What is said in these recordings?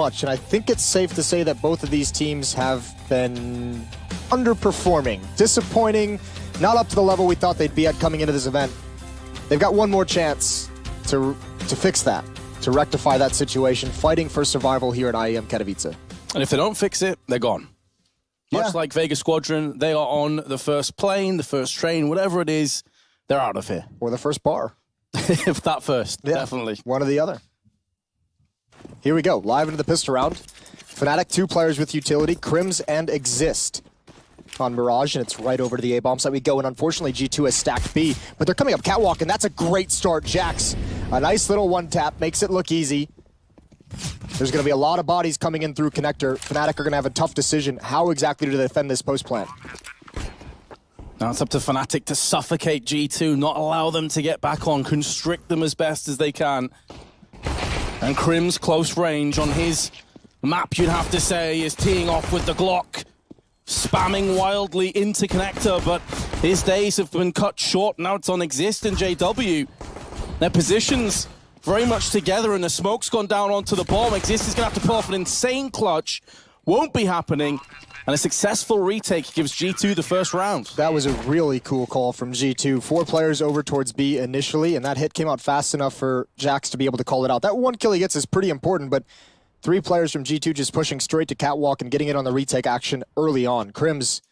much, and I think it's safe to say that both of these teams have been underperforming, disappointing, not up to the level we thought they'd be at coming into this event. They've got one more chance to fix that, to rectify that situation, fighting for survival here at IEM Katowice. And if they don't fix it, they're gone. Much like Vegas Squadron, they are on the first plane, the first train, whatever it is, they're out of here. Or the first bar. If that first, definitely. One or the other. Here we go, live into the pistol round. FNATIC, 2 players with utility, Crims and Exist on Mirage, and it's right over to the A-bomb side we go, and unfortunately G2 has stacked B, but they're coming up catwalk, and that's a great start. Jax, a nice little one-tap, makes it look easy. There's going to be a lot of bodies coming in through connector. FNATIC are going to have a tough decision. How exactly do they defend this post plant? Now it's up to FNATIC to suffocate G2, not allow them to get back on, constrict them as best as they can. And Crims, close range on his map, you'd have to say, is teeing off with the Glock, spamming wildly into connector, but his days have been cut short. Now it's on Exist and JW. Their positions very much together, and the smoke's gone down onto the bomb. Exist is going to have to pull off an insane clutch. Won't be happening. And a successful retake gives G2 the first round. That was a really cool call from G2. 4 players over towards B initially, and that hit came out fast enough for Jax to be able to call it out. That one kill he gets is pretty important, but 3 players from G2 just pushing straight to catwalk and getting it on the retake action early on. Crims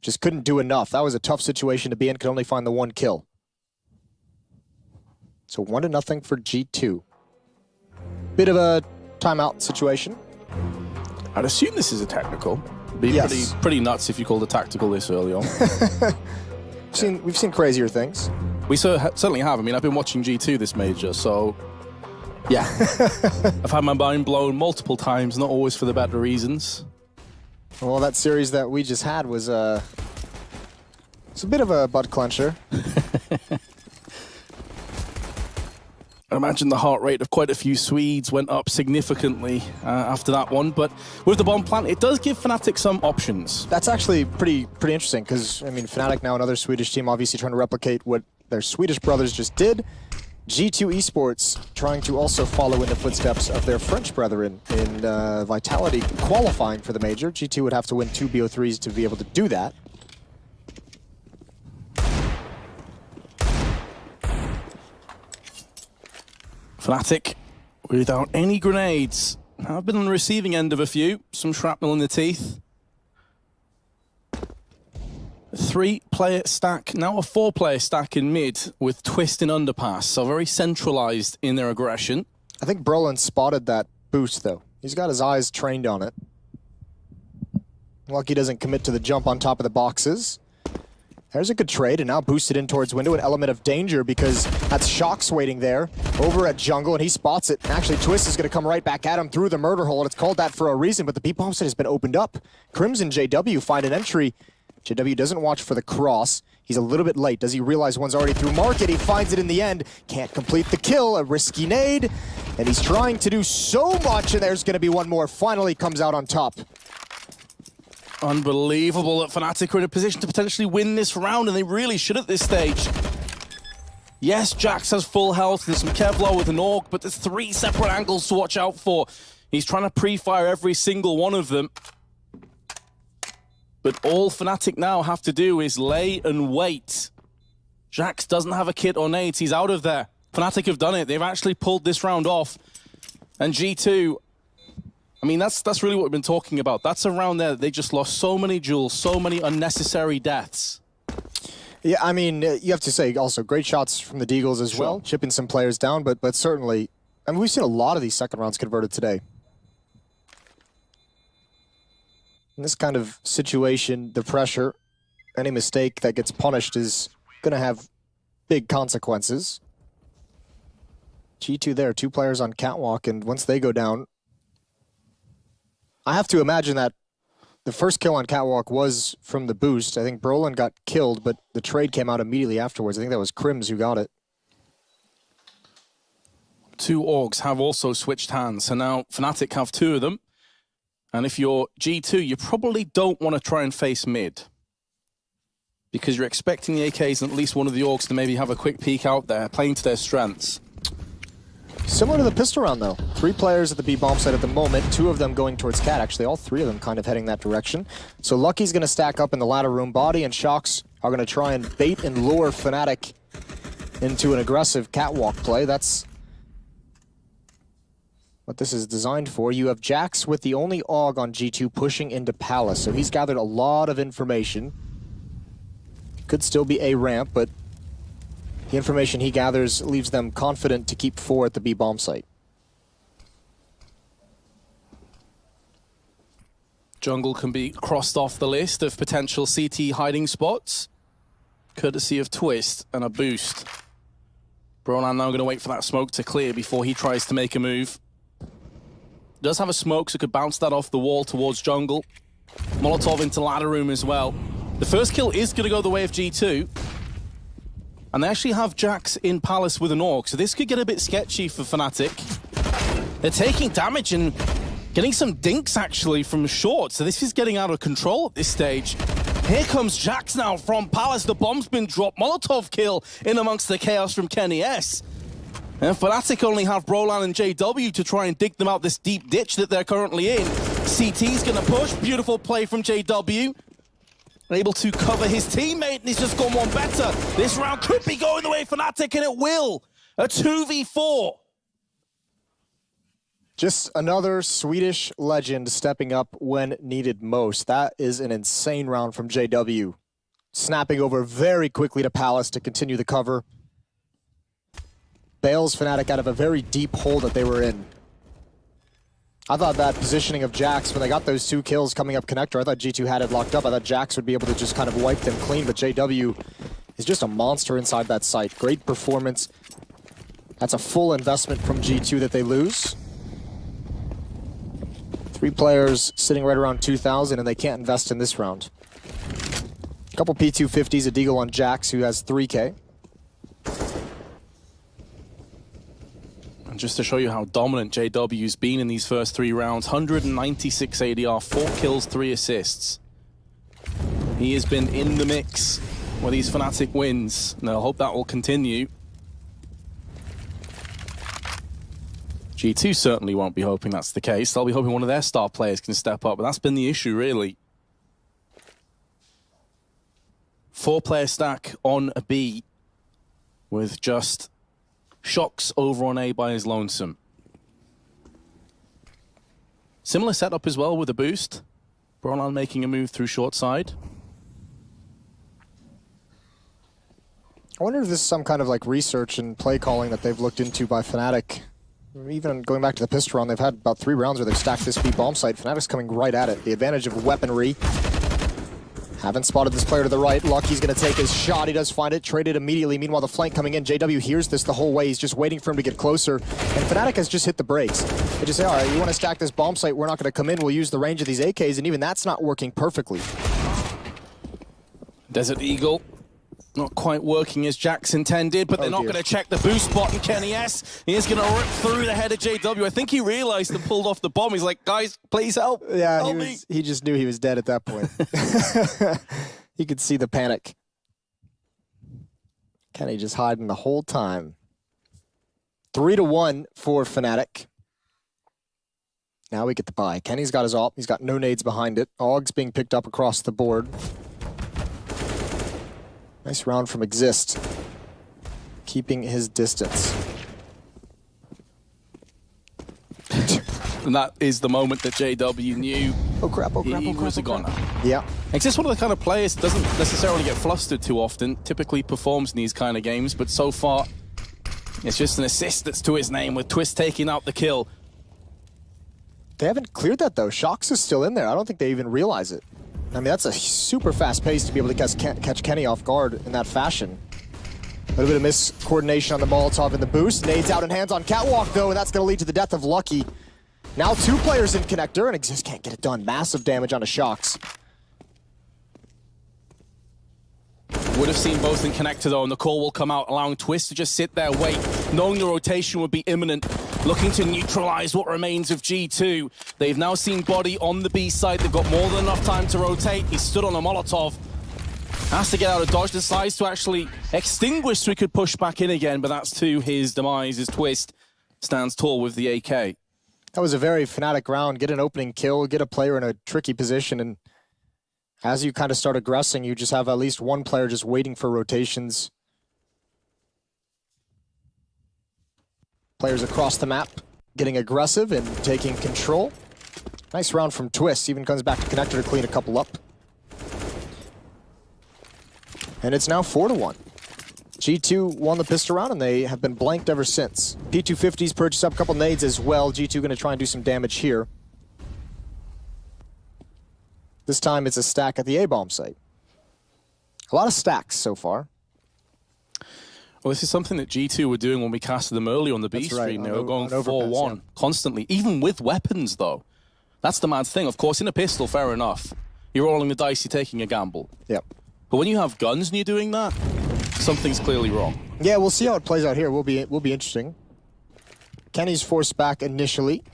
just couldn't do enough. That was a tough situation to be in, could only find the 1 kill. So 1-0 for G2. Bit of a timeout situation. I'd assume this is a technical. Be pretty nuts if you called a tactical this early on. We've seen crazier things. We certainly have. I mean, I've been watching G2 this major, so yeah. I've had my mind blown multiple times, not always for the better reasons. Well, that series that we just had was it's a bit of a butt clencher. I imagine the heart rate of quite a few Swedes went up significantly after that one, but with the bomb plant, it does give FNATIC some options. That's actually pretty interesting, because, I mean, FNATIC now, another Swedish team, obviously trying to replicate what their Swedish brothers just did. G2 Esports trying to also follow in the footsteps of their French brethren in Vitality qualifying for the major. G2 would have to win 2 BO3s to be able to do that. FNATIC without any grenades. I've been on the receiving end of a few. Some shrapnel in the teeth. A 3-player stack, now a 4-player stack in mid with Twist in underpass. So very centralized in their aggression. I think Brolin spotted that boost, though. He's got his eyes trained on it. Lucky doesn't commit to the jump on top of the boxes. There's a good trade, and now boosted in towards window, an element of danger because that's Shox waiting there over at jungle, and he spots it. Actually, Twist is going to come right back at him through the murder hole, and it's called that for a reason, but the B-bomb site has been opened up. Crimson JW find an entry. JW doesn't watch for the cross. He's a little bit late. Does he realize one's already through market? He finds it in the end. Can't complete the kill, a risky nade, and he's trying to do so much, and there's going to be one more. Finally comes out on top. Unbelievable that FNATIC are in a position to potentially win this round, and they really should at this stage. Yes, Jax has full health, there's some Kevlar with an AUG, but there's 3 separate angles to watch out for. He's trying to pre-fire every single one of them. But all FNATIC now have to do is lay and wait. Jax doesn't have a kit or nades, he's out of there. FNATIC have done it, they've actually pulled this round off. And G2, I mean, that's really what we've been talking about. That's a round there that they just lost so many jewels, so many unnecessary deaths. Yeah, I mean, you have to say also great shots from the Deagles as well, chipping some players down, but certainly, I mean, we've seen a lot of these second rounds converted today. In this kind of situation, the pressure, any mistake that gets punished is going to have big consequences. G2 there, 2 players on catwalk, and once they go down, I have to imagine that the first kill on catwalk was from the boost. I think Brolin got killed, but the trade came out immediately afterwards. I think that was Crims who got it. 2 AUGs have also switched hands, so now FNATIC have 2 of them. And if you're G2, you probably don't want to try and face mid, because you're expecting the AKs and at least one of the AUGs to maybe have a quick peek out there, playing to their strengths. Similar to the pistol round, though. 3 players at the B bomb site at the moment, 2 of them going towards Cat. Actually, all 3 of them kind of heading that direction. So Lucky's going to stack up in the ladder room. Body and Shocks are going to try and bait and lure FNATIC into an aggressive catwalk play. That's what this is designed for. You have Jax with the only AUG on G2 pushing into Palace. So he's gathered a lot of information. Could still be a ramp, but the information he gathers leaves them confident to keep 4 at the B bomb site. Jungle can be crossed off the list of potential CT hiding spots, courtesy of Twist and a boost. Brolan now going to wait for that smoke to clear before he tries to make a move. Does have a smoke, so could bounce that off the wall towards Jungle. Molotov into ladder room as well. The first kill is going to go the way of G2. And they actually have Jax in Palace with an AUG, so this could get a bit sketchy for FNATIC. They're taking damage and getting some dinks actually from short, so this is getting out of control at this stage. Here comes Jax now from Palace. The bomb's been dropped. Molotov kill in amongst the chaos from Kenny S. And FNATIC only have Brolan and JW to try and dig them out this deep ditch that they're currently in. CT's gonna push. Beautiful play from JW. Able to cover his teammate, and he's just gone one better. This round could be going the way of FNATIC, and it will. A 2v4. Just another Swedish legend stepping up when needed most. That is an insane round from JW. Snapping over very quickly to Palace to continue the cover. Bails FNATIC out of a very deep hole that they were in. I thought that positioning of Jax, when they got those 2 kills coming up connector, I thought G2 had it locked up. I thought Jax would be able to just kind of wipe them clean, but JW is just a monster inside that site. Great performance. That's a full investment from G2 that they lose. 3 players sitting right around 2,000, and they can't invest in this round. A couple P250s, a deagle on Jax, who has 3K. And just to show you how dominant JW's been in these first 3 rounds, 196 ADR, 4 kills, 3 assists. He has been in the mix with these FNATIC wins, and I hope that will continue. G2 certainly won't be hoping that's the case. They'll be hoping one of their star players can step up, but that's been the issue, really. 4-player stack on a B with just Shocks over on A by his lonesome. Similar setup as well with a boost. Brolan making a move through short side. I wonder if this is some kind of like research and play calling that they've looked into by FNATIC. Even going back to the pistol round, they've had about 3 rounds where they've stacked this B bomb site. FNATIC's coming right at it. The advantage of weaponry. Haven't spotted this player to the right. Lucky's going to take his shot. He does find it. Traded immediately. Meanwhile, the flank coming in. JW hears this the whole way. He's just waiting for him to get closer. And FNATIC has just hit the brakes. They just say, all right, you want to stack this bomb site? We're not going to come in. We'll use the range of these AKs. And even that's not working perfectly. Desert Eagle. Not quite working as Jax intended, but they're not going to check the boost spot, and Kenny S. He is going to rip through the head of JW. I think he realized and pulled off the bomb. He's like, guys, please help. Yeah, help me. He just knew he was dead at that point. He could see the panic. Kenny just hiding the whole time. 3-1 for FNATIC. Now we get the buy. Kenny's got his ult. He's got no nades behind it. AUG's being picked up across the board. Nice round from Exist. Keeping his distance. And that is the moment that JW knew Oh crap, oh crap, he oh crap, was a oh crap. goner. Yeah. Exist one of the kind of players that doesn't necessarily get flustered too often, typically performs in these kind of games, but so far it's just an assist that's to his name with Twist taking out the kill. They haven't cleared that though. Shocks is still in there. I don't think they even realize it. I mean, that's a super fast pace to be able to catch Kenny off guard in that fashion. A little bit of miscoordination on the Molotov and the boost. Nades out in hands on Catwalk though, and that's going to lead to the death of Lucky. Now 2 players in connector, and Exist can't get it done. Massive damage onto Shocks. Would have seen both in connector though, and the call will come out, allowing Twist to just sit there, wait, knowing the rotation would be imminent, looking to neutralize what remains of G2. They've now seen Body on the B side. They've got more than enough time to rotate. He stood on a Molotov. Has to get out of dodge, decides to actually extinguish so he could push back in again, but that's to his demise as Twist stands tall with the AK. That was a very FNATIC round. Get an opening kill, get a player in a tricky position, and as you kind of start aggressing, you just have at least one player just waiting for rotations. Players across the map getting aggressive and taking control. Nice round from Twist. Even comes back to Connector to clean a couple up. And it's now 4-1. G2 won the pistol round, and they have been blanked ever since. P250's purchased up a couple nades as well. G2 going to try and do some damage here. This time it's a stack at the A-bomb site. A lot of stacks so far. Well, this is something that G2 were doing when we casted them early on the B stream. They were going 4-1 constantly, even with weapons, though. That's the mad thing. Of course, in a pistol, fair enough. You're rolling the dice, you're taking a gamble. Yep. But when you have guns and you're doing that, something's clearly wrong. Yeah, we'll see how it plays out here. Will be interesting. Kenny's forced back initially.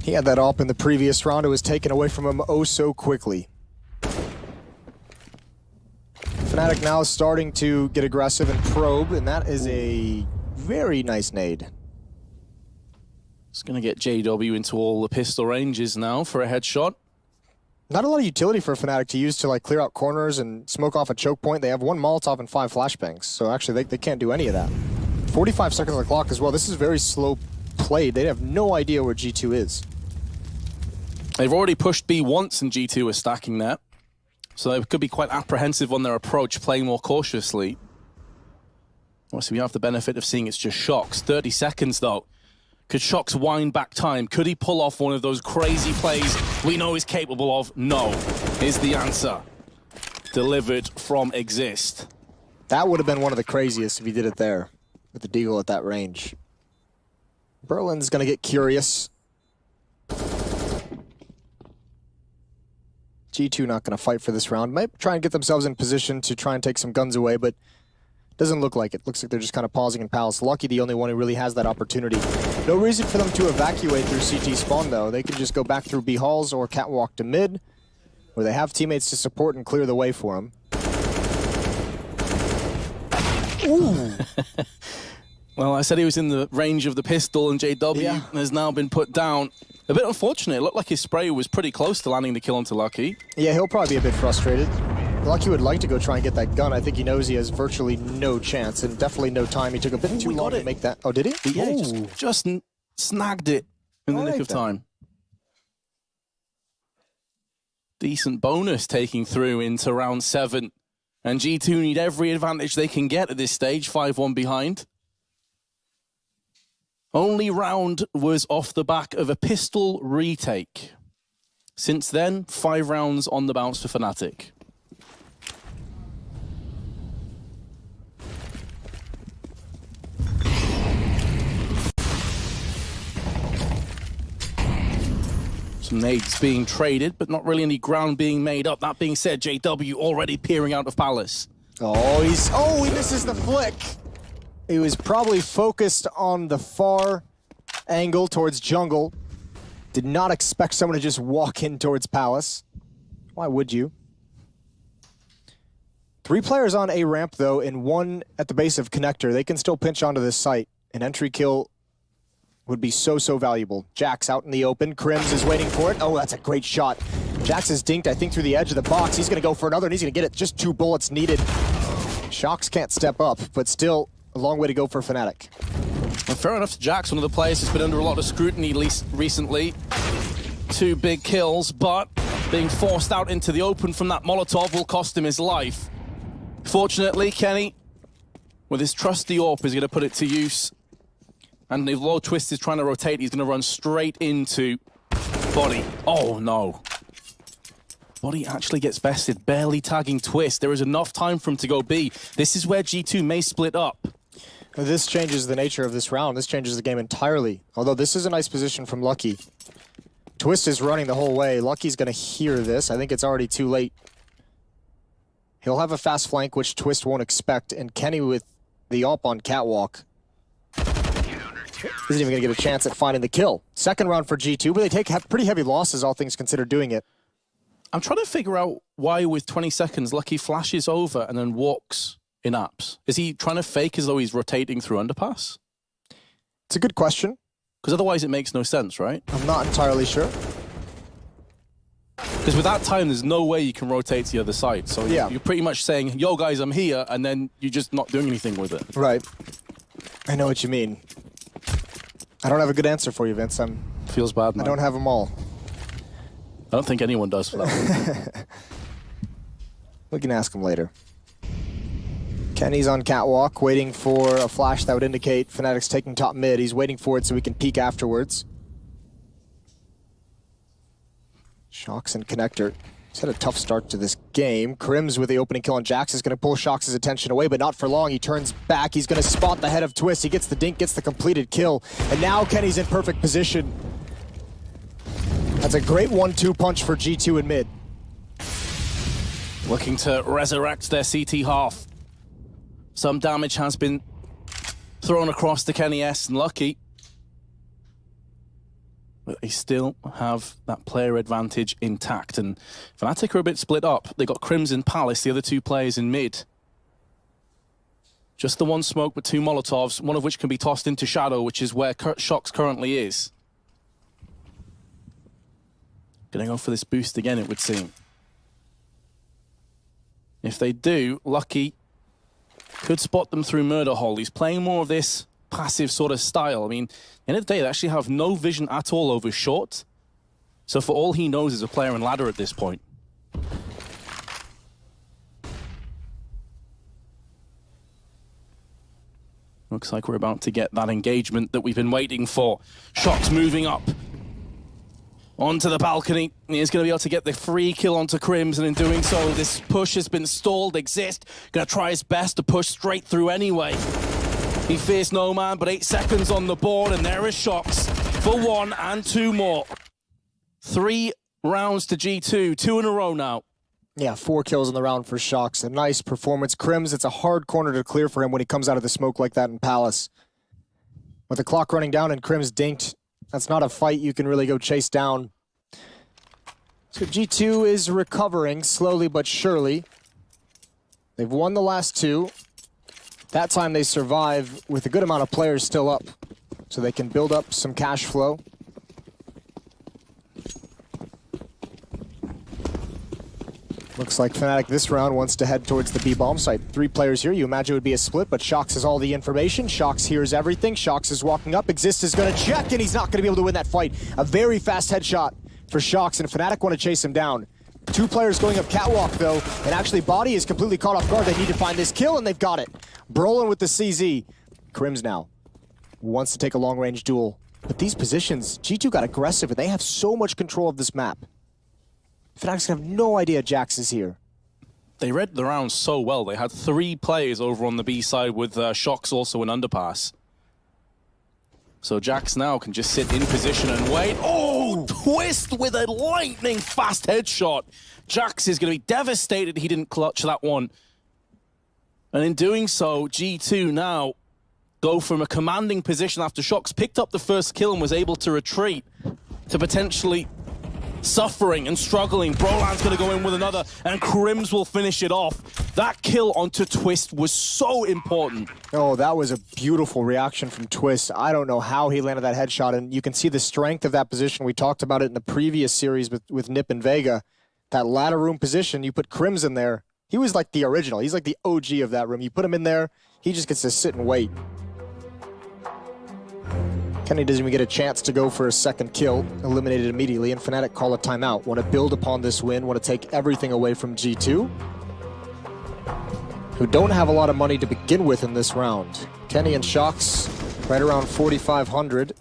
He had that op in the previous round. It was taken away from him oh so quickly. FNATIC now starting to get aggressive and probe, and that is a very nice nade. It's going to get JW into all the pistol ranges now for a headshot. Not a lot of utility for FNATIC to use to like clear out corners and smoke off a choke point. They have 1 Molotov and 5 flashbangs, so actually they can't do any of that. 45 seconds on the clock as well. This is very slow played. They have no idea where G2 is. They've already pushed B once and G2 are stacking that. So they could be quite apprehensive on their approach, playing more cautiously. Obviously, we have the benefit of seeing it's just Shocks. 30 seconds, though. Could Shocks wind back time? Could he pull off one of those crazy plays we know he's capable of? No, is the answer. Delivered from Exist. That would have been one of the craziest if he did it there, with the deagle at that range. Berlin's going to get curious. G2 not going to fight for this round. Might try and get themselves in position to try and take some guns away, but doesn't look like it. Looks like they're just kind of pausing in Palace. Lucky the only one who really has that opportunity. No reason for them to evacuate through CT spawn, though. They can just go back through B halls or catwalk to mid, where they have teammates to support and clear the way for them. Ooh! Well, I said he was in the range of the pistol, and JW has now been put down. A bit unfortunate. It looked like his spray was pretty close to landing the kill onto Lucky. Yeah, he'll probably be a bit frustrated. Lucky would like to go try and get that gun. I think he knows he has virtually no chance and definitely no time. He took a bit too long to make that. Oh, did he? Yeah, he just snagged it in the nick of time. Decent bonus taking through into round 7. And G2 need every advantage they can get at this stage, 5-1 behind. Only round was off the back of a pistol retake. Since then, 5 rounds on the bounce for FNATIC. Some nades being traded, but not really any ground being made up. That being said, JW already peering out of Palace. Oh, he misses the flick. He was probably focused on the far angle towards jungle. Did not expect someone to just walk in towards Palace. Why would you? 3 players on A ramp, though, and 1 at the base of Connector. They can still pinch onto this site. An entry kill would be so valuable. Jax out in the open. Crims is waiting for it. Oh, that's a great shot. Jax is dinked, I think, through the edge of the box. He's going to go for another, and he's going to get it. Just 2 bullets needed. Shocks can't step up, but still a long way to go for FNATIC. Well, fair enough to Jax, one of the players who's been under a lot of scrutiny recently. 2 big kills, but being forced out into the open from that Molotov will cost him his life. Fortunately, Kenny, with his trusty AWP, is going to put it to use. And if Low Twist is trying to rotate, he's going to run straight into Body. Oh, no. Body actually gets bested, barely tagging Twist. There is enough time for him to go B. This is where G2 may split up. This changes the nature of this round. This changes the game entirely. Although this is a nice position from Lucky. Twist is running the whole way. Lucky's going to hear this. I think it's already too late. He'll have a fast flank, which Twist won't expect. And Kenny with the AWP on catwalk isn't even going to get a chance at finding the kill. Second round for G2, but they take pretty heavy losses, all things considered, doing it. I'm trying to figure out why with 20 seconds, Lucky flashes over and then walks in apps? Is he trying to fake as though he's rotating through underpass? It's a good question. Because otherwise it makes no sense, right? I'm not entirely sure. Because with that time, there's no way you can rotate to the other side. So yeah, you're pretty much saying, yo, guys, I'm here, and then you're just not doing anything with it. Right. I know what you mean. I don't have a good answer for you, Vince. Feels bad, man. I don't have them all. I don't think anyone does for that one. We can ask him later. Kenny's on catwalk, waiting for a flash that would indicate FNATIC's taking top mid. He's waiting for it so we can peek afterwards. Shox and Connector. He's had a tough start to this game. Crims with the opening kill on Jax is going to pull Shox's attention away, but not for long. He turns back. He's going to spot the head of Twist. He gets the dink, gets the completed kill. And now Kenny's in perfect position. That's a great 1-2 punch for G2 in mid. Looking to resurrect their CT half. Some damage has been thrown across to Kenny S and Lucky. But they still have that player advantage intact. And FNATIC are a bit split up. They got Crimson Palace, the other two players in mid. Just the one smoke, but two Molotovs, one of which can be tossed into Shadow, which is where Shox currently is. Gonna go for this boost again, it would seem. If they do, Lucky could spot them through Murder Hole. He's playing more of this passive sort of style. I mean, at the end of the day, they actually have no vision at all over short. So for all he knows is a player in ladder at this point. Looks like we're about to get that engagement that we've been waiting for. Shox moving up onto the balcony. He's going to be able to get the free kill onto Crims, and in doing so, this push has been stalled. Exist going to try his best to push straight through anyway. He fears no man, but 8 seconds on the board, and there is Shox for 1 and 2 more. 3 rounds to G2, 2 in a row now. Yeah, 4 kills in the round for Shox. A nice performance. Crims, it's a hard corner to clear for him when he comes out of the smoke like that in Palace. With the clock running down and Crims dinked, that's not a fight you can really go chase down. So G2 is recovering slowly but surely. They've won the last 2. That time they survive with a good amount of players still up, so they can build up some cash flow. Looks like FNATIC this round wants to head towards the B-bomb site. 3 players here. You imagine it would be a split, but Shox has all the information. Shox hears everything. Shox is walking up. Exist is going to check, and he's not going to be able to win that fight. A very fast headshot for Shox, and FNATIC want to chase him down. 2 players going up catwalk, though, and actually Body is completely caught off guard. They need to find this kill, and they've got it. Brolin with the CZ. Crims now wants to take a long-range duel. But these positions, G2 got aggressive, and they have so much control of this map. FNATIC have no idea Jax is here. They read the round so well. They had 3 players over on the B side with Shox also in underpass. So Jax now can just sit in position and wait. Oh, Twist with a lightning fast headshot. Jax is going to be devastated he didn't clutch that one. And in doing so, G2 now go from a commanding position after Shox picked up the first kill and was able to retreat to potentially suffering and struggling. Brolan's going to go in with another, and Crims will finish it off. That kill onto Twist was so important. Oh, that was a beautiful reaction from Twist. I don't know how he landed that headshot, and you can see the strength of that position. We talked about it in the previous series with Nip and Vega. That ladder room position, you put Crims in there. He was like the original. He's like the OG of that room. You put him in there, he just gets to sit and wait. Kenny doesn't even get a chance to go for a second kill, eliminated immediately, and FNATIC call a timeout. Want to build upon this win, want to take everything away from G2, who don't have a lot of money to begin with in this round. Kenny and Shox right around 4,500.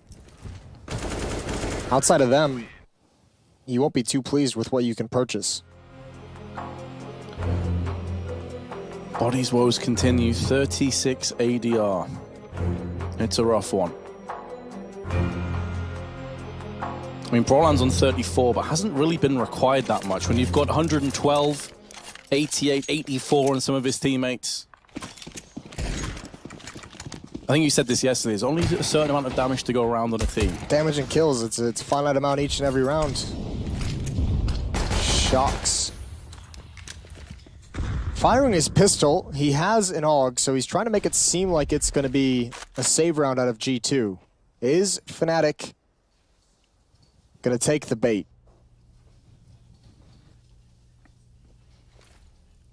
Outside of them, you won't be too pleased with what you can purchase. Body's woes continue. 36 ADR. It's a rough one. I mean, Brolan's on 34, but hasn't really been required that much when you've got 112, 88, 84 on some of his teammates. I think you said this yesterday, there's only a certain amount of damage to go around on a team. Damage and kills, it's a finite amount each and every round. Shox Firing his pistol, he has an AUG, so he's trying to make it seem like it's going to be a save round out of G2. Is FNATIC going to take the bait?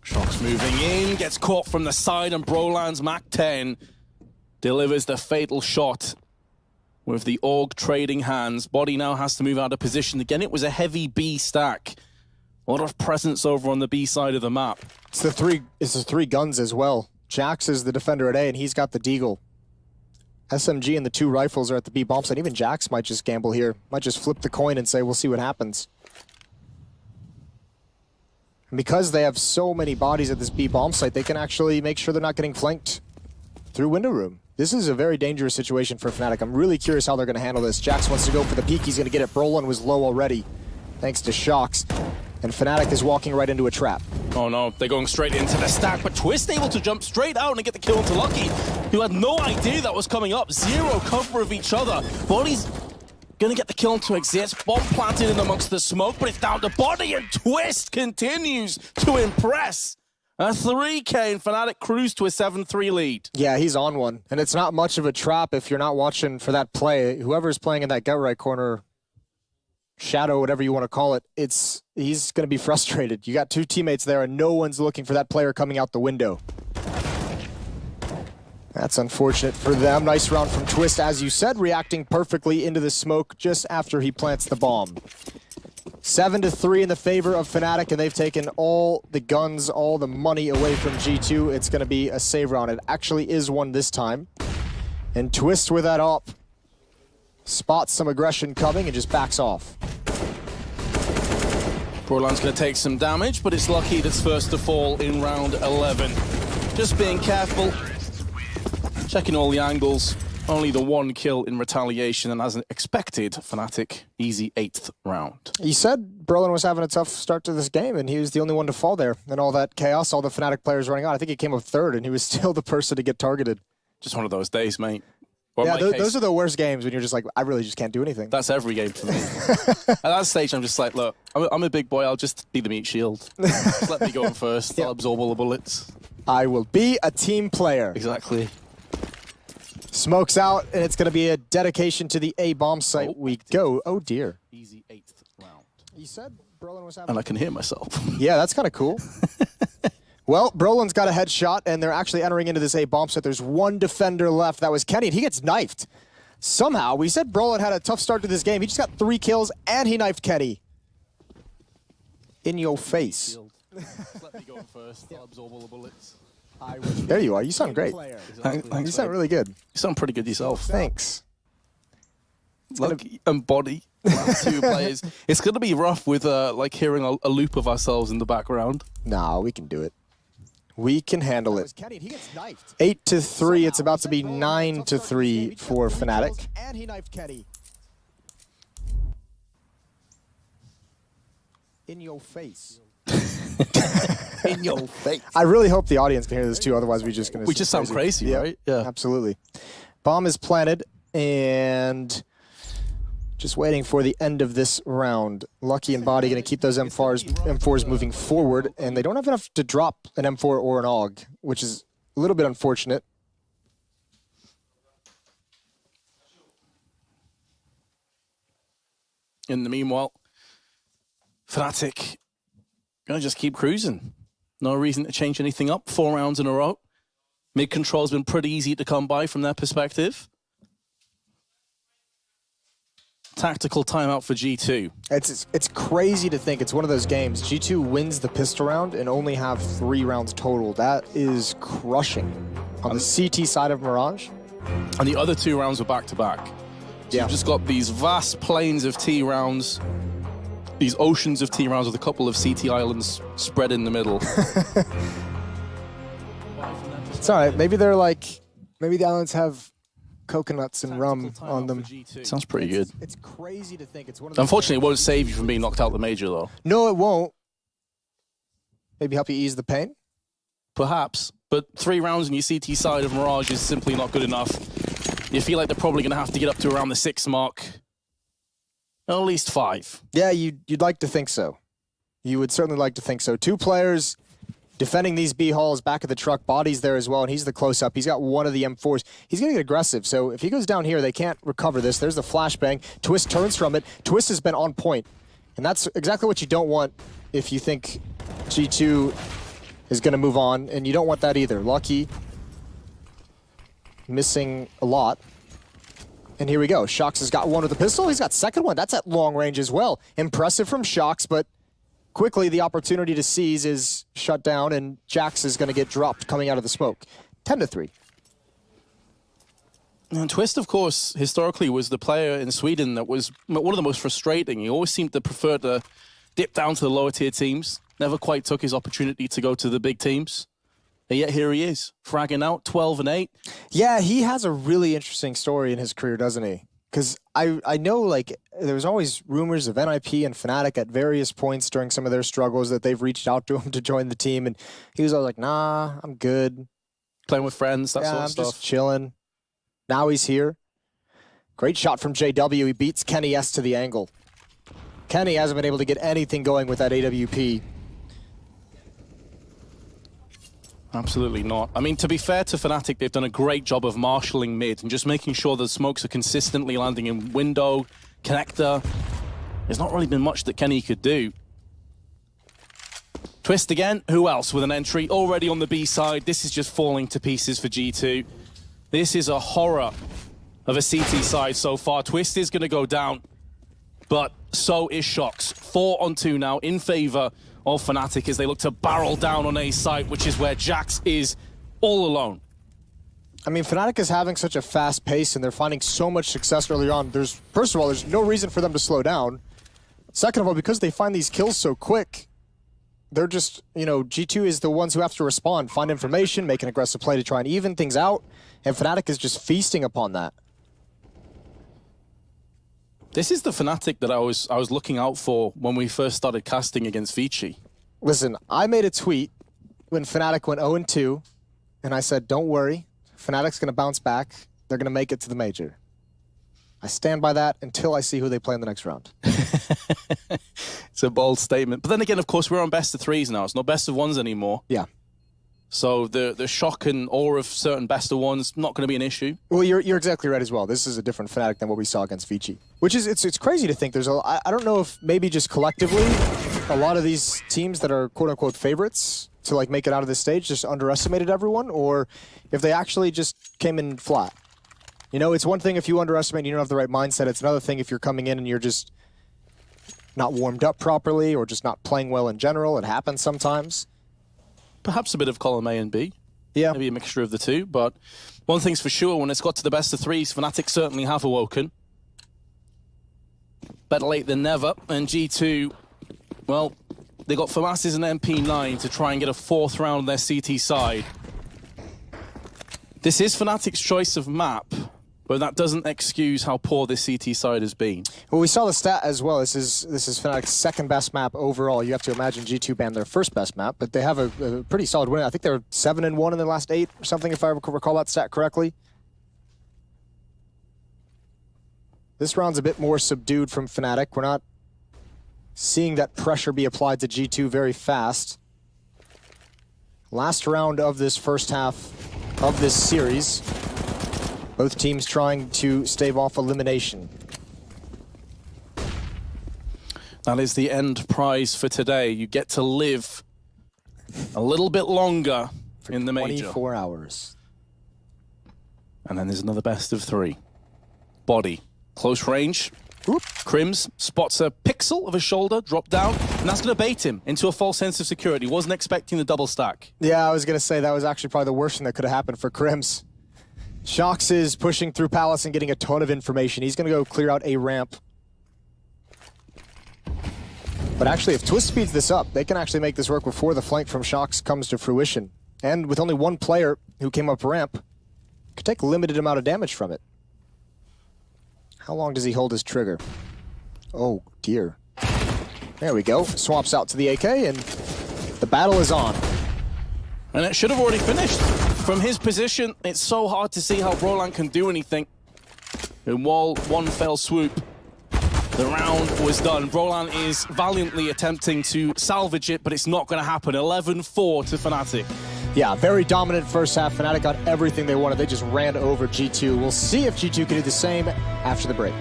Shox moving in, gets caught from the side, and Brolan's MAC-10 delivers the fatal shot with the AUG trading hands. Body now has to move out of position. Again, it was a heavy B stack. A lot of presence over on the B side of the map. It's the three guns as well. Jax is the defender at A, and he's got the Deagle. SMG and the 2 rifles are at the B bomb site. Even Jax might just gamble here. Might just flip the coin and say, we'll see what happens. And because they have so many bodies at this B bomb site, they can actually make sure they're not getting flanked through window room. This is a very dangerous situation for FNATIC. I'm really curious how they're going to handle this. Jax wants to go for the peek. He's going to get it. Brolan was low already, thanks to Shox. And FNATIC is walking right into a trap. Oh no, they're going straight into the stack, but Twist able to jump straight out and get the kill into Lucky, who had no idea that was coming up. Zero cover of each other. Body's gonna get the kill into Exist. Bomb planted in amongst the smoke, but it's down to Body, and Twist continues to impress. A 3K, and FNATIC cruise to a 7-3 lead. Yeah, he's on one. And it's not much of a trap if you're not watching for that play. Whoever's playing in that gut right corner, shadow, whatever you want to call it, he's going to be frustrated. You got 2 teammates there, and no one's looking for that player coming out the window. That's unfortunate for them. Nice round from Twist, as you said, reacting perfectly into the smoke just after he plants the bomb. 7-3 in the favor of FNATIC, and they've taken all the guns, all the money away from G2. It's going to be a save round. It actually is one this time. And Twist with that up spots some aggression coming and just backs off. Brolan's going to take some damage, but it's Lucky that's first to fall in round 11. Just being careful, checking all the angles. Only the 1 kill in retaliation, and as expected, FNATIC easy 8th round. He said Brolan was having a tough start to this game, and he was the only one to fall there. And all that chaos, all the FNATIC players running out. I think he came up 3rd, and he was still the person to get targeted. Just one of those days, mate. Yeah, those are the worst games when you're just like, I really just can't do anything. That's every game for me. At that stage, I'm just like, look, I'm a big boy. I'll just be the meat shield. Just let me go in first. I'll absorb all the bullets. I will be a team player. Exactly. Smoke's out, and it's going to be a dedication to the A bomb site. We go. Oh, dear. Easy 8th round. You said Brolan was having... And I can hear myself. Yeah, that's kind of cool. Well, Brolan's got a headshot, and they're actually entering into this A bomb set. There's 1 defender left. That was Kenny, and he gets knifed. Somehow, we said Brolan had a tough start to this game. He just got 3 kills, and he knifed Kenny. In your face. Let me go in first. I'll absorb all the bullets. There you are. You sound great. Exactly. You sound really good. You sound pretty good yourself. Thanks. Lucky and Body, 2 players. It's going to be rough with like hearing a loop of ourselves in the background. Nah, we can do it. We can handle it. 8-3. It's about to be 9-3 for FNATIC. And he knifed Kenny. In your face. In your face. I really hope the audience can hear this too. Otherwise, we just sound crazy, right? Yeah, absolutely. Bomb is planted, and just waiting for the end of this round. Lucky and Body going to keep those M4s moving forward, and they don't have enough to drop an M4 or an AUG, which is a little bit unfortunate. In the meanwhile, FNATIC gonna just keep cruising. No reason to change anything up. 4 rounds in a row. Mid control's been pretty easy to come by from their perspective. Tactical timeout for G2. It's crazy to think it's one of those games. G2 wins the pistol round and only have 3 rounds total. That is crushing. On the CT side of Mirage. And the other 2 rounds were back-to-back. So yeah. You've just got these vast plains of T rounds, these oceans of T rounds with a couple of CT islands spread in the middle. It's all right. Maybe they're like, maybe the islands have coconuts and rum on them. Sounds pretty good. It's crazy to think it's one of those. Unfortunately, it won't save you from being knocked out the major, though. No, it won't. Maybe help you ease the pain? Perhaps. But 3 rounds in your CT side of Mirage is simply not good enough. You feel like they're probably going to have to get up to around the 6 mark. At least 5. Yeah, you'd like to think so. You would certainly like to think so. 2 players defending these B halls back of the truck. Body's there as well, and he's the close-up. He's got one of the M4s. He's going to get aggressive, so if he goes down here, they can't recover this. There's the flashbang. Twist turns from it. Twist has been on point, and that's exactly what you don't want if you think G2 is going to move on, and you don't want that either. Lucky missing a lot. And here we go. Shox has got one with the pistol. He's got second one. That's at long range as well. Impressive from Shox, but quickly the opportunity to seize is shut down, and Jax is going to get dropped coming out of the smoke. 10-3. And Twist, of course, historically was the player in Sweden that was one of the most frustrating. He always seemed to prefer to dip down to the lower tier teams. Never quite took his opportunity to go to the big teams. And yet here he is, fragging out 12-8. Yeah, he has a really interesting story in his career, doesn't he? Because I know, like, there was always rumors of NIP and FNATIC at various points during some of their struggles that they've reached out to him to join the team, and he was always like, nah, I'm good. Playing with friends, that sort of stuff. I'm just chilling. Now he's here. Great shot from JW. He beats Kenny S to the angle. Kenny hasn't been able to get anything going with that AWP. Absolutely not. I mean, to be fair to FNATIC, they've done a great job of marshalling mid and just making sure the smokes are consistently landing in window, connector. There's not really been much that Kenny could do. Twist again. Who else with an entry already on the B side? This is just falling to pieces for G2. This is a horror of a CT side so far. Twist is going to go down, but so is Shox. 4-on-2 now in favor of FNATIC as they look to barrel down on A site, which is where Jax is all alone. I mean, FNATIC is having such a fast pace and they're finding so much success early on. First of all, there's no reason for them to slow down. Second of all, because they find these kills so quick, they're just, you know, G2 is the ones who have to respond, find information, make an aggressive play to try and even things out, and FNATIC is just feasting upon that. This is the FNATIC that I was looking out for when we first started casting against Vici. Listen, I made a tweet when FNATIC went 0-2, and I said, don't worry, FNATIC's going to bounce back. They're going to make it to the major. I stand by that until I see who they play in the next round. It's a bold statement. But then again, of course, we're on best of threes now. It's not best of ones anymore. Yeah. So the shock and awe of certain best of ones not going to be an issue. Well, you're exactly right as well. This is a different FNATIC than what we saw against Vici. Which is, it's crazy to think there's I don't know if maybe just collectively, a lot of these teams that are quote-unquote favorites to like make it out of this stage just underestimated everyone, or if they actually just came in flat. You know, it's one thing if you underestimate and you don't have the right mindset. It's another thing if you're coming in and you're just not warmed up properly or just not playing well in general. It happens sometimes. Perhaps a bit of column A and B. Yeah. Maybe a mixture of the two. But one thing's for sure, when it's got to the best of threes, FNATIC certainly have awoken. Better late than never. And G2, well, they got FAMAS's and MP9 to try and get a fourth round on their CT side. This is FNATIC's choice of map, but that doesn't excuse how poor this CT side has been. Well, we saw the stat as well. This is FNATIC's second best map overall. You have to imagine G2 banned their first best map, but they have a pretty solid win. I think they're 7-1 in their last 8 or something, if I recall that stat correctly. This round's a bit more subdued from FNATIC. We're not seeing that pressure be applied to G2 very fast. Last round of this first half of this series. Both teams trying to stave off elimination. That is the end prize for today. You get to live a little bit longer in the major. 24 hours. And then there's another best of 3. Body. Close range. Oop. Crims spots a pixel of a shoulder drop down, and that's going to bait him into a false sense of security. Wasn't expecting the double stack. Yeah, I was going to say that was actually probably the worst thing that could have happened for Crims. Shox is pushing through Palace and getting a ton of information. He's going to go clear out a ramp. But actually, if Twist speeds this up, they can actually make this work before the flank from Shox comes to fruition. And with only one player who came up ramp, could take a limited amount of damage from it. How long does he hold his trigger? Oh, dear. There we go. Swaps out to the AK, and the battle is on. And it should have already finished. From his position, it's so hard to see how Broland can do anything in one fell swoop. The round was done. Brolan is valiantly attempting to salvage it, but it's not going to happen. 11-4 to FNATIC. Yeah, very dominant first half. FNATIC got everything they wanted. They just ran over G2. We'll see if G2 can do the same after the break.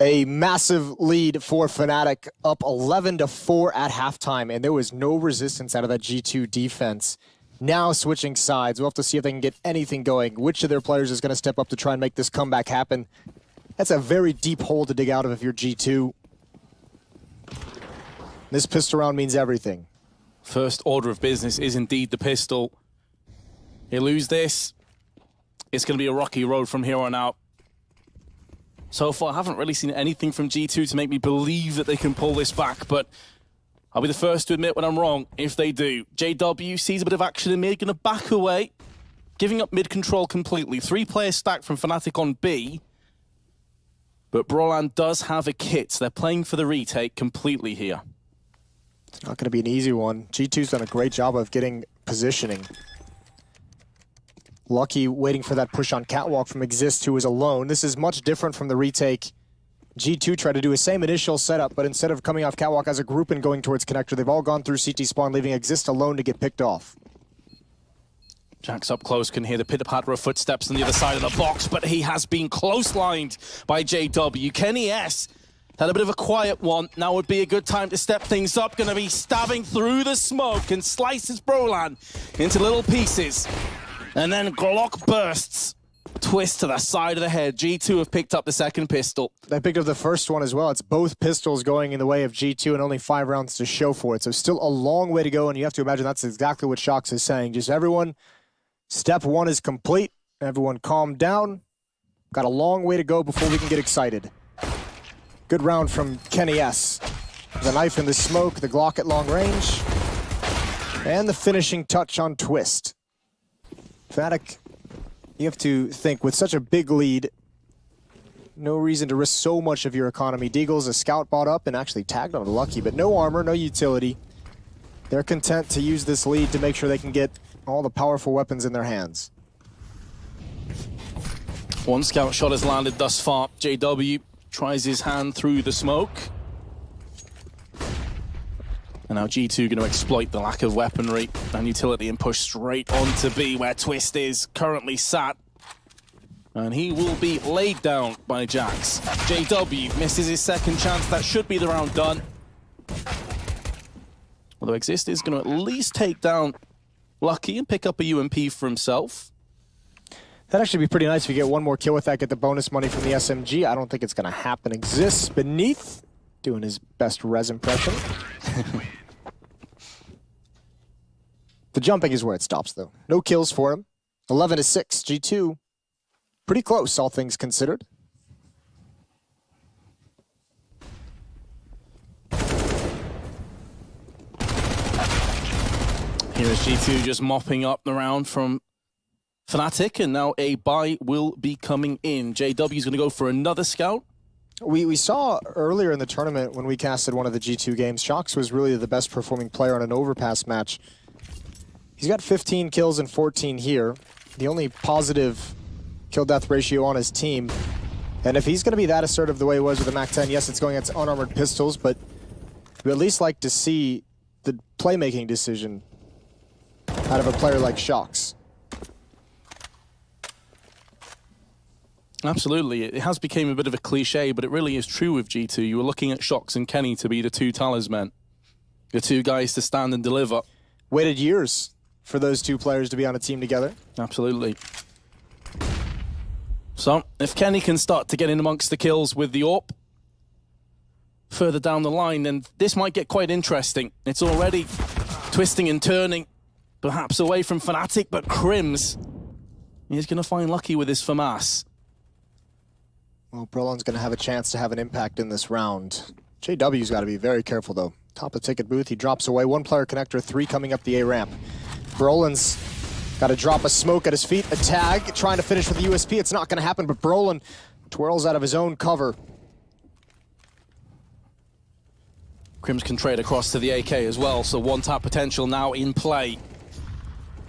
A massive lead for FNATIC, up 11-4 at halftime, and there was no resistance out of that G2 defense. Now switching sides, we'll have to see if they can get anything going. Which of their players is going to step up to try and make this comeback happen? That's a very deep hole to dig out of if you're G2. This pistol round means everything. First order of business is indeed the pistol. They lose this, it's going to be a rocky road from here on out. So far, I haven't really seen anything from G2 to make me believe that they can pull this back, but I'll be the first to admit when I'm wrong if they do. JW sees a bit of action in mid, going to back away, giving up mid control completely. 3 players stacked from FNATIC on B, but Brolan does have a kit, so they're playing for the retake completely here. It's not going to be an easy one. G2's done a great job of getting positioning. Lucky waiting for that push on Catwalk from Exist, who is alone. This is much different from the retake. G2 tried to do the same initial setup, but instead of coming off Catwalk as a group and going towards Connector, they've all gone through CT spawn, leaving Exist alone to get picked off. Jack's up close, can hear the pitter-patter of footsteps on the other side of the box, but he has been close-lined by JW. Kenny S had a bit of a quiet one. Now would be a good time to step things up. Gonna be stabbing through the smoke and slices Brolan into little pieces. And then Glock bursts. Twist to the side of the head. G2 have picked up the second pistol. They picked up the first one as well. It's both pistols going in the way of G2 and only 5 rounds to show for it. So still a long way to go, and you have to imagine that's exactly what Shox is saying. Just everyone, step 1 is complete. Everyone calm down. Got a long way to go before we can get excited. Good round from Kenny S. The knife in the smoke, the Glock at long range. And the finishing touch on Twist. FNATIC, you have to think, with such a big lead, no reason to risk so much of your economy. Deagle's a scout bought up and actually tagged on Lucky, but no armor, no utility. They're content to use this lead to make sure they can get all the powerful weapons in their hands. One scout shot has landed thus far. JW tries his hand through the smoke. And now G2 going to exploit the lack of weaponry and utility and push straight on to B, where Twist is currently sat. And he will be laid down by Jax. JW misses his second chance. That should be the round done. Although Exist is going to at least take down Lucky and pick up a UMP for himself. That'd actually be pretty nice if you get one more kill with that, get the bonus money from the SMG. I don't think it's going to happen. Exists beneath, doing his best res impression. The jumping is where it stops, though. No kills for him. 11-6, G2. Pretty close, all things considered. Here is G2 just mopping up the round from FNATIC, and now a buy will be coming in. JW is going to go for another scout. We saw earlier in the tournament when we casted one of the G2 games, Shox was really the best performing player on an overpass match. He's got 15 kills and 14 here. The only positive kill-death ratio on his team. And if he's going to be that assertive the way he was with the MAC-10, yes, it's going against unarmored pistols, but we at least like to see the playmaking decision out of a player like Shox. Absolutely. It has become a bit of a cliche, but it really is true with G2. You were looking at Shox and Kenny to be the two talisman. The two guys to stand and deliver. Waited years for those two players to be on a team together. Absolutely. So, if Kenny can start to get in amongst the kills with the AWP further down the line, then this might get quite interesting. It's already twisting and turning, perhaps away from FNATIC, but Crims, he's going to find Lucky with his FAMAS. Well, Brolon's going to have a chance to have an impact in this round. JW's got to be very careful, though. Top of ticket booth, he drops away. One player connector, 3 coming up the A ramp. Brolon's got to drop a smoke at his feet, a tag, trying to finish with the USP. It's not going to happen, but Brolon twirls out of his own cover. Crims can trade across to the AK as well, so one tap potential now in play.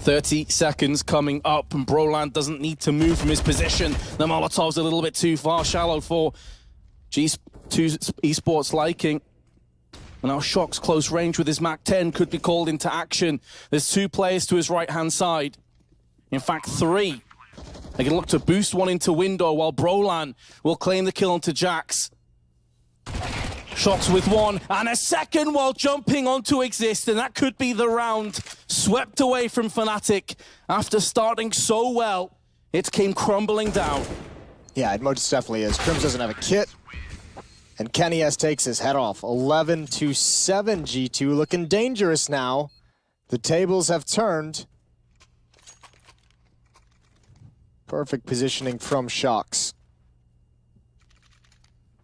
30 seconds coming up, and Broland doesn't need to move from his position. The Molotov's a little bit too far shallow for G2 Esports liking. And now Shox close range with his MAC-10 could be called into action. There's 2 players to his right-hand side. In fact, 3. They can look to boost one into window while Broland will claim the kill onto Jax. Shox with 1 and a second while jumping onto Exist, and that could be the round. Swept away from FNATIC after starting so well. It came crumbling down. Yeah, it most definitely is. Crims doesn't have a kit. And Kenny S takes his head off. 11-7 G2, looking dangerous now. The tables have turned. Perfect positioning from Shox.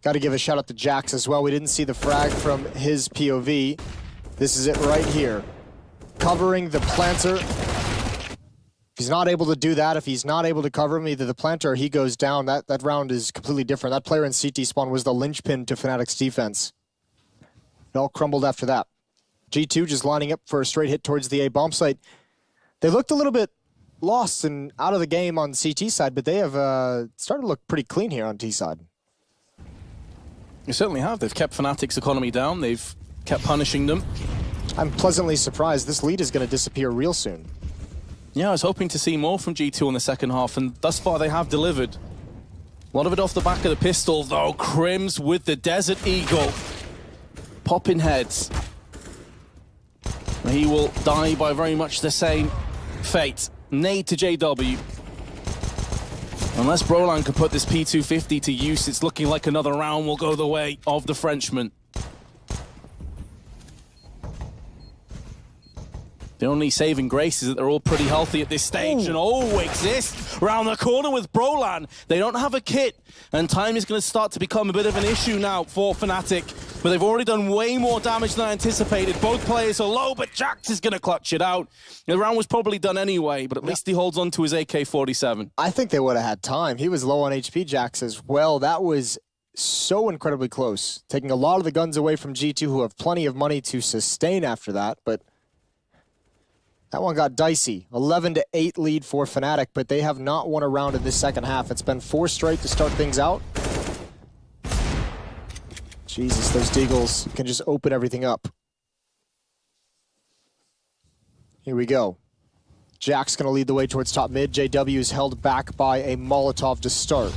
Got to give a shout out to Jax as well. We didn't see the frag from his POV. This is it right here. Covering the planter. If he's not able to do that, if he's not able to cover him, either the planter or he goes down, that round is completely different. That player in CT spawn was the linchpin to FNATIC's defense. It all crumbled after that. G2 just lining up for a straight hit towards the A bomb site. They looked a little bit lost and out of the game on CT side, but they have started to look pretty clean here on T side. They certainly have. They've kept FNATIC's economy down. They've kept punishing them. I'm pleasantly surprised. This lead is going to disappear real soon. Yeah, I was hoping to see more from G2 in the second half, and thus far they have delivered. A lot of it off the back of the pistol, though. Crims with the Desert Eagle. Popping heads. He will die by very much the same fate. Nade to JW. Unless Broland can put this P250 to use, it's looking like another round will go the way of the Frenchman. The only saving grace is that they're all pretty healthy at this stage. And Exist round the corner with Brolan. They don't have a kit, and time is going to start to become a bit of an issue now for FNATIC. But they've already done way more damage than I anticipated. Both players are low, but Jax is going to clutch it out. The round was probably done anyway, but at least he holds on to his AK-47. I think they would have had time. He was low on HP, Jax, as well. That was so incredibly close. Taking a lot of the guns away from G2, who have plenty of money to sustain after that, but that one got dicey. 11-8 lead for FNATIC, but they have not won a round in this second half. It's been 4 straight to start things out. Jesus, those Deagles can just open everything up. Here we go. Jack's going to lead the way towards top mid. JW is held back by a Molotov to start.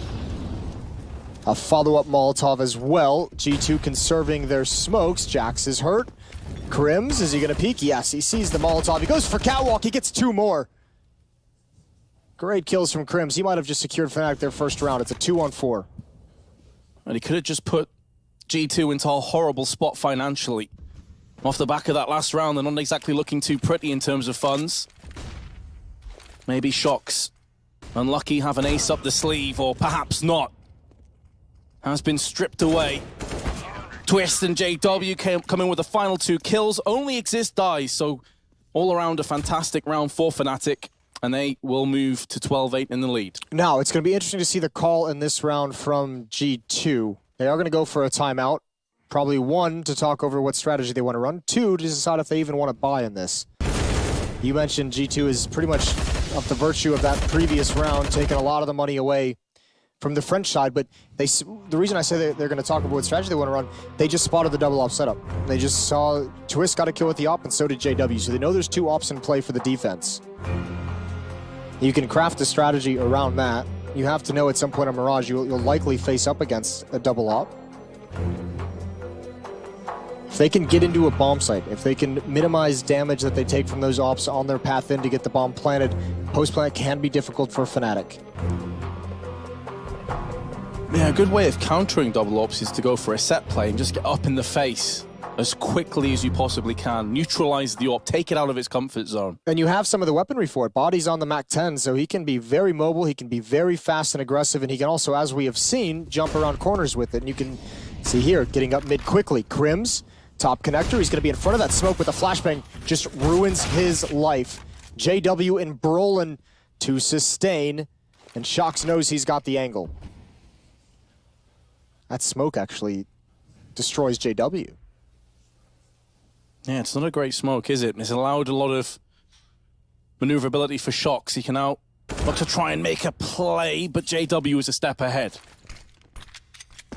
A follow-up Molotov as well. G2 conserving their smokes. Jax is hurt. Crims, is he going to peek? Yes, he sees the Molotov. He goes for Catwalk. He gets 2 more. Great kills from Crims. He might have just secured FNATIC their first round. It's a 2-on-4. And he could have just put G2 into a horrible spot financially. Off the back of that last round, they're not exactly looking too pretty in terms of funds. Maybe Shocks, unlucky, have an ace up the sleeve, or perhaps not. Has been stripped away. Twist and JW come in with the final 2 kills. Only Exist dies, so all around a fantastic round for FNATIC, and they will move to 12-8 in the lead. Now, it's going to be interesting to see the call in this round from G2. They are going to go for a timeout. Probably 1, to talk over what strategy they want to run. 2, to decide if they even want to buy in this. You mentioned G2 is pretty much of the virtue of that previous round, taking a lot of the money away from the French side, but the reason I say they're going to talk about what strategy they want to run, they just spotted the double op setup. They just saw Twist got a kill with the op, and so did JW, so they know there's 2 ops in play for the defense. You can craft a strategy around that. You have to know at some point on Mirage you'll likely face up against a double op. If they can get into a bomb site, if they can minimize damage that they take from those ops on their path in to get the bomb planted, post-plant can be difficult for FNATIC. Yeah, a good way of countering double ops is to go for a set play and just get up in the face as quickly as you possibly can. Neutralize the op, take it out of its comfort zone. And you have some of the weaponry for it. Body's on the MAC-10, so he can be very mobile, he can be very fast and aggressive, and he can also, as we have seen, jump around corners with it. And you can see here, getting up mid quickly. Crims, top connector, he's going to be in front of that smoke with a flashbang, just ruins his life. JW and Brolan to sustain, and Shocks knows he's got the angle. That smoke actually destroys JW. Yeah, it's not a great smoke, is it? It's allowed a lot of maneuverability for Shocks. He can now look to try and make a play, but JW is a step ahead.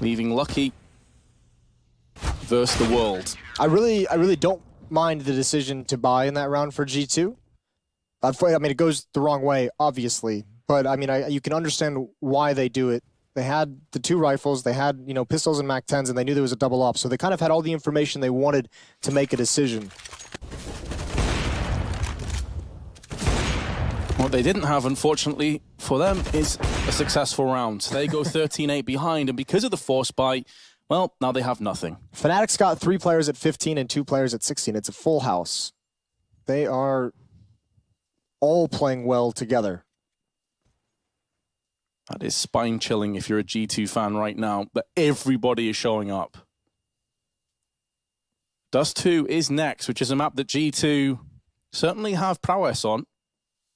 Leaving Lucky versus the world. I really don't mind the decision to buy in that round for G2. I mean, it goes the wrong way, obviously, but I mean, you can understand why they do it. They had the 2 rifles, they had, you know, pistols and MAC-10s, and they knew there was a double op, so they kind of had all the information they wanted to make a decision. What they didn't have, unfortunately, for them is a successful round. They go 13-8 behind, and because of the force buy, well, now they have nothing. FNATIC's got 3 players at 15 and 2 players at 16. It's a full house. They are all playing well together. That is spine-chilling if you're a G2 fan right now, but everybody is showing up. Dust 2 is next, which is a map that G2 certainly have prowess on. And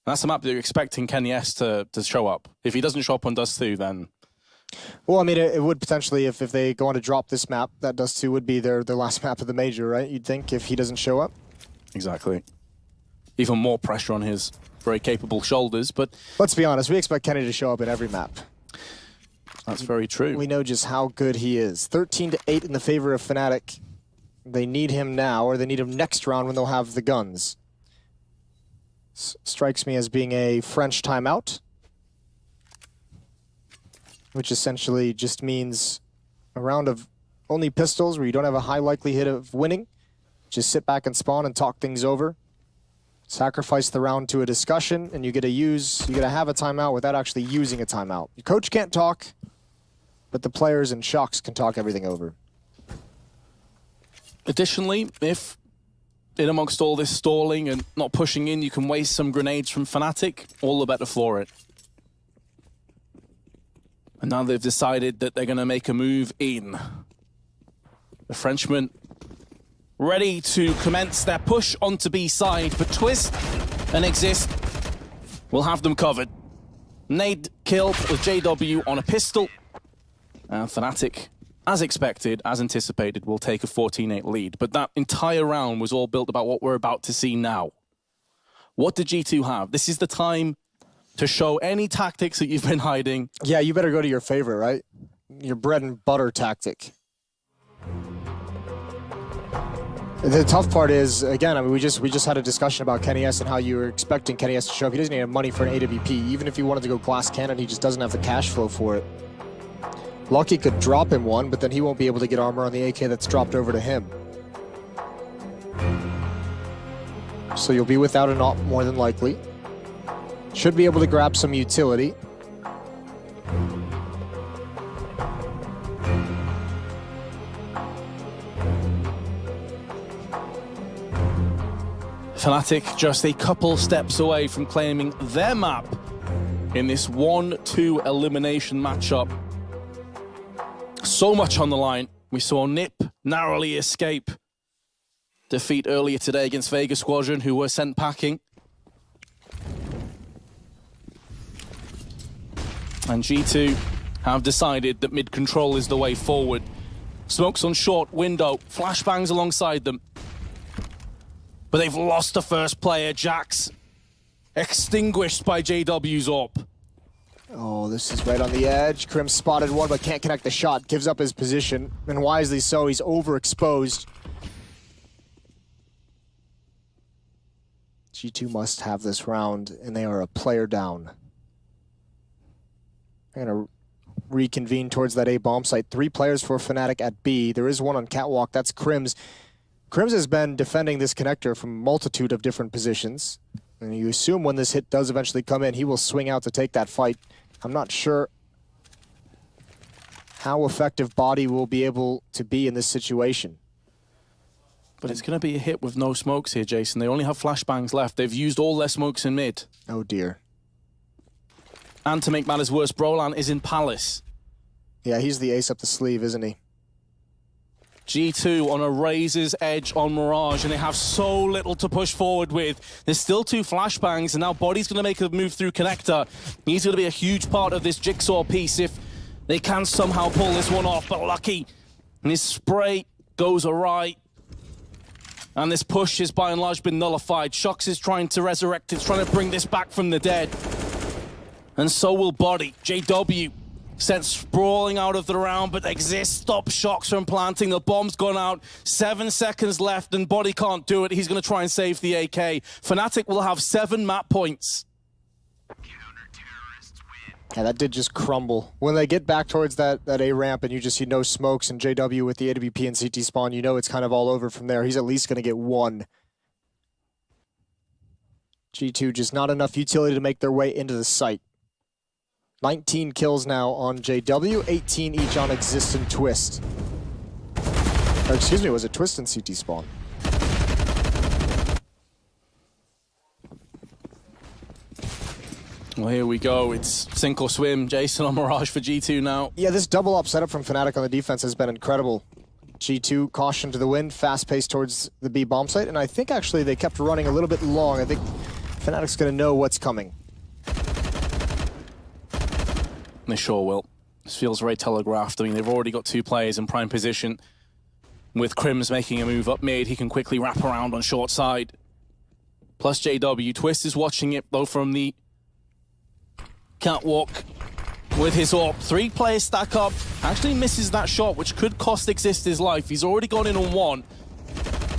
that's a map that you're expecting Kenny S to show up. If he doesn't show up on Dust 2, then... Well, I mean, it would potentially, if they go on to drop this map, that Dust 2 would be their last map of the major, right? You'd think, if he doesn't show up? Exactly. Even more pressure on his very capable shoulders, but... Let's be honest, we expect Kenny to show up in every map. That's very true. We know just how good he is. 13-8 in the favor of FNATIC. They need him now, or they need him next round when they'll have the guns. Strikes me as being a French timeout, which essentially just means a round of only pistols where you don't have a high likelihood of winning. Just sit back and spawn and talk things over. Sacrifice the round to a discussion, and you get to have a timeout without actually using a timeout. Your coach can't talk, but the players and Shocks can talk everything over. Additionally, if in amongst all this stalling and not pushing in, you can waste some grenades from FNATIC, all the better for it. And now they've decided that they're going to make a move in. The Frenchmen ready to commence their push onto B side, but Twist and Exist will have them covered. Nade killed with JW on a pistol. And FNATIC, as expected, as anticipated, will take a 14-8 lead. But that entire round was all built about what we're about to see now. What did G2 have? This is the time to show any tactics that you've been hiding. Yeah, you better go to your favorite, right? Your bread and butter tactic. The tough part is, again, I mean, we just had a discussion about Kenny S and how you were expecting Kenny S to show up. He doesn't need money for an AWP. Even if he wanted to go glass cannon, he just doesn't have the cash flow for it. Lucky could drop him one, but then he won't be able to get armor on the AK that's dropped over to him. So you'll be without an op more than likely. Should be able to grab some utility. FNATIC just a couple steps away from claiming their map in this 1-2 elimination matchup. So much on the line. We saw Nip narrowly escape defeat earlier today against Vega Squadron, who were sent packing. And G2 have decided that mid-control is the way forward. Smokes on short, window, flashbangs alongside them. But they've lost the first player, Jax. Extinguished by JW's AWP. Oh, this is right on the edge. Krim spotted one, but can't connect the shot. Gives up his position, and wisely so. He's overexposed. G2 must have this round, and they are a player down. They're going to reconvene towards that A bomb site. 3 players for FNATIC at B. There is one on Catwalk. That's Krims. Krims has been defending this connector from a multitude of different positions. And you assume when this hit does eventually come in, he will swing out to take that fight. I'm not sure how effective Body will be able to be in this situation. But it's going to be a hit with no smokes here, Jason. They only have flashbangs left. They've used all their smokes in mid. Oh, dear. And to make matters worse, Brolan is in Palace. Yeah, he's the ace up the sleeve, isn't he? G2 on a razor's edge on Mirage, and they have so little to push forward with. There's still 2 flashbangs, and now Body's going to make a move through Connector. He's going to be a huge part of this jigsaw piece if they can somehow pull this one off, but Lucky. And his spray goes awry. And this push has by and large been nullified. Shox is trying to resurrect it, trying to bring this back from the dead. And so will Body. JW sent sprawling out of the round, but Exist stops Shox from planting. The bomb's gone out. 7 seconds left, and Body can't do it. He's going to try and save the AK. FNATIC will have 7 map points. Yeah, that did just crumble. When they get back towards that A ramp and you just see no smokes and JW with the AWP and CT spawn, you know it's kind of all over from there. He's at least going to get 1. G2 just not enough utility to make their way into the site. 19 kills now on JW, 18 each on Exist and Twist. Or excuse me, was it Twist and CT spawn? Well, here we go. It's sink or swim. Jason on Mirage for G2 now. Yeah, this double up setup from FNATIC on the defense has been incredible. G2, caution to the wind, fast pace towards the B bomb site, and I think actually they kept running a little bit long. I think FNATIC's going to know what's coming. They sure will. This feels very telegraphed. I mean, they've already got 2 players in prime position. With Krims making a move up mid, he can quickly wrap around on short side. Plus JW. Twist is watching it, though, from the catwalk with his AWP. 3 players stack up. Actually misses that shot, which could cost Exist his life. He's already gone in on 1.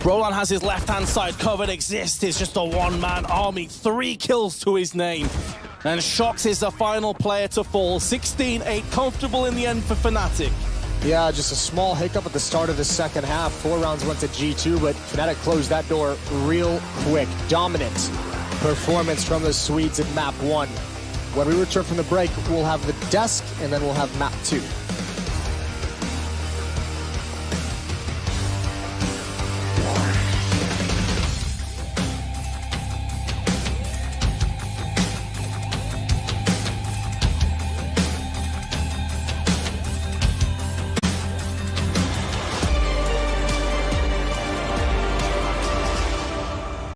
Brolan has his left-hand side covered. Exist is just a one-man army. 3 kills to his name. And Shox is the final player to fall. 16-8, comfortable in the end for FNATIC. Yeah, just a small hiccup at the start of the second half. 4 rounds went to G2, but FNATIC closed that door real quick. Dominant performance from the Swedes in map 1. When we return from the break, we'll have the desk, and then we'll have map 2.